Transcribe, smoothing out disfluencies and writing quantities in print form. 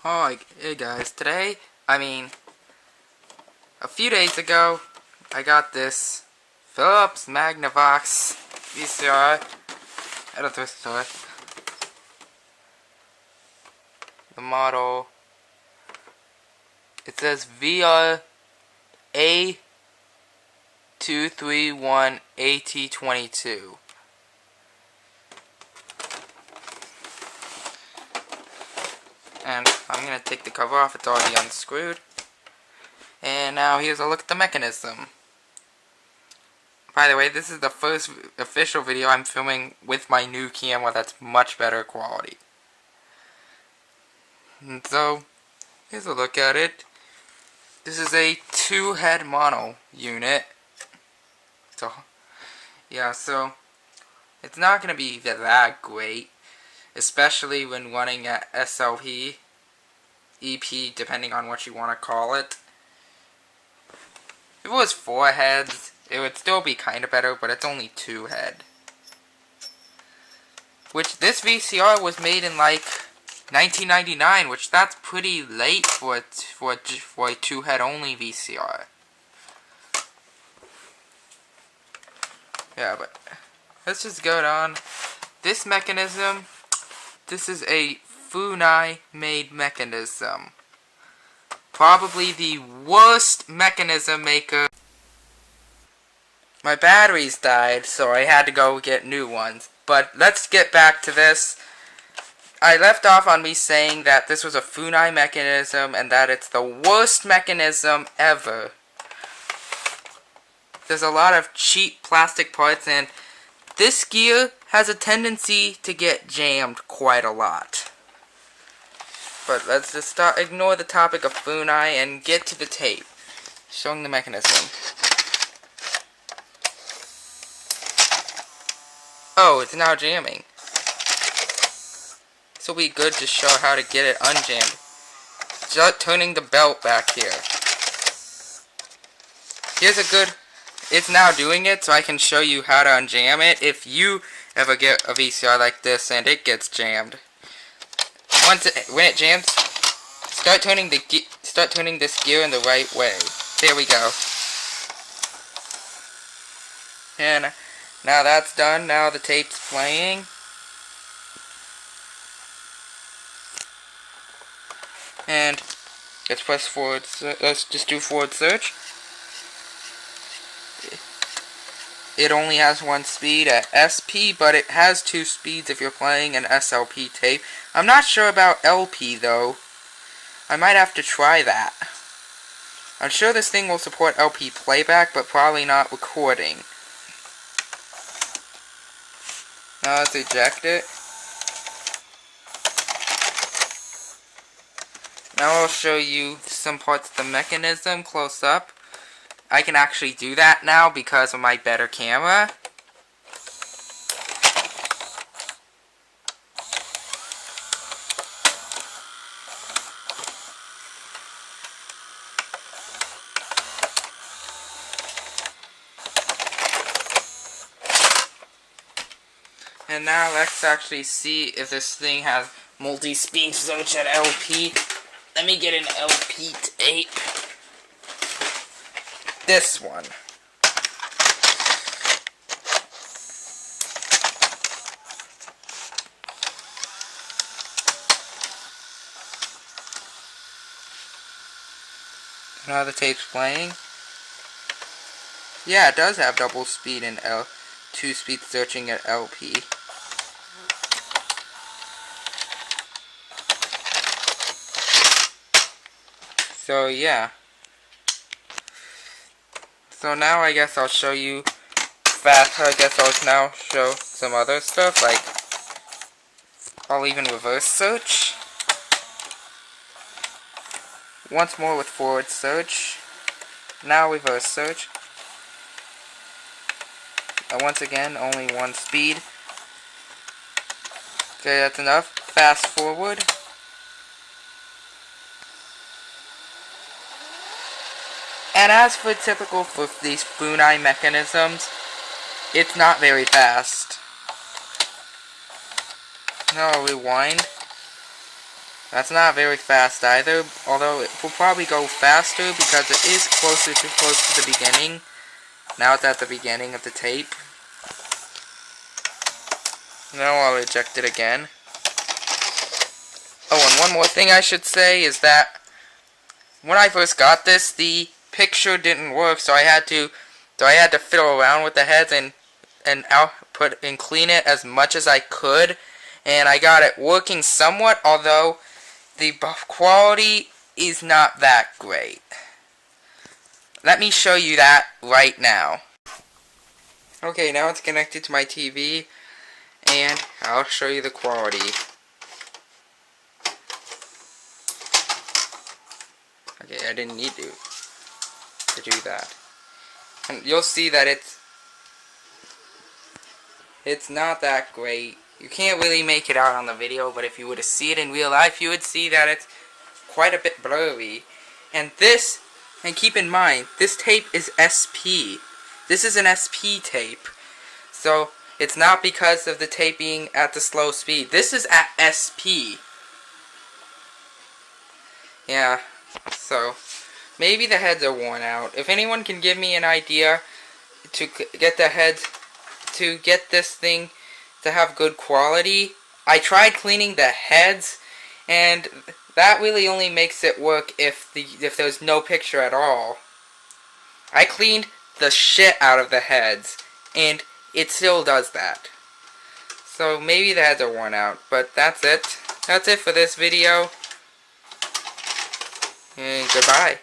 Hi, hey guys, a few days ago, I got this Phillips Magnavox VCR at a thrift store. The model, it says VRA231AT22. And I'm going to take the cover off, it's already unscrewed. And now here's a look at the mechanism. By the way, this is the first official video I'm filming with my new camera that's much better quality. And so, here's a look at it. This is a 2-head mono unit. So, yeah, so it's not going to be that great, especially when running at SLP, EP, depending on what you want to call it. If it was 4 heads, it would still be kind of better, but it's only 2 head. Which, this VCR was made in like 1999, which that's pretty late for a 2-head only VCR. Yeah, but let's just go on. This mechanism, this is a Funai made mechanism. Probably the worst mechanism maker. My batteries died, so I had to go get new ones. But let's get back to this. I left off on me saying that this was a Funai mechanism and that it's the worst mechanism ever. There's a lot of cheap plastic parts, and this gear has a tendency to get jammed quite a lot. But let's just ignore the topic of Funai and get to the tape showing the mechanism. Oh, it's now jamming. This will be good to show how to get it unjammed. Just turning the belt back here. It's now doing it, so I can show you how to unjam it if you ever get a VCR like this and it gets jammed. When it jams, start turning this gear in the right way. There we go. And now that's done. Now the tape's playing. And let's press forward. Let's just do forward search. It only has 1 speed at SP, but it has 2 speeds if you're playing an SLP tape. I'm not sure about LP though. I might have to try that. I'm sure this thing will support LP playback, but probably not recording. Now let's eject it. Now I'll show you some parts of the mechanism close up. I can actually do that now because of my better camera. And now let's actually see if this thing has multi-speed search at LP. Let me get an LP tape. This one. Now the tape's playing. Yeah, it does have double speed and 2-speed searching at LP. So yeah. So now I guess I'll show you faster. I guess I'll now show some other stuff, like I'll even reverse search. Once more with forward search. Now reverse search. And once again, only 1 speed. Okay, that's enough. Fast forward. And as for typical for these Funai mechanisms, it's not very fast. Now I'll rewind. That's not very fast either, although it will probably go faster because it is close to the beginning. Now it's at the beginning of the tape. Now I'll eject it again. Oh, and one more thing I should say is that when I first got this, the picture didn't work, so I had to fiddle around with the heads and output and clean it as much as I could, and I got it working somewhat, although the quality is not that great. Let me show you that right now. Okay, now it's connected to my TV, and I'll show you the quality. Okay, I didn't need to do that. And you'll see that it's not that great. You can't really make it out on the video, but if you were to see it in real life, you would see that it's quite a bit blurry. And keep in mind, this tape is SP. This is an SP tape. So, it's not because of the tape being at the slow speed. This is at SP. Yeah, so maybe the heads are worn out. If anyone can give me an idea to get the heads, to get this thing to have good quality. I tried cleaning the heads, and that really only makes it work if there's no picture at all. I cleaned the shit out of the heads, and it still does that. So maybe the heads are worn out, but that's it. That's it for this video. And goodbye.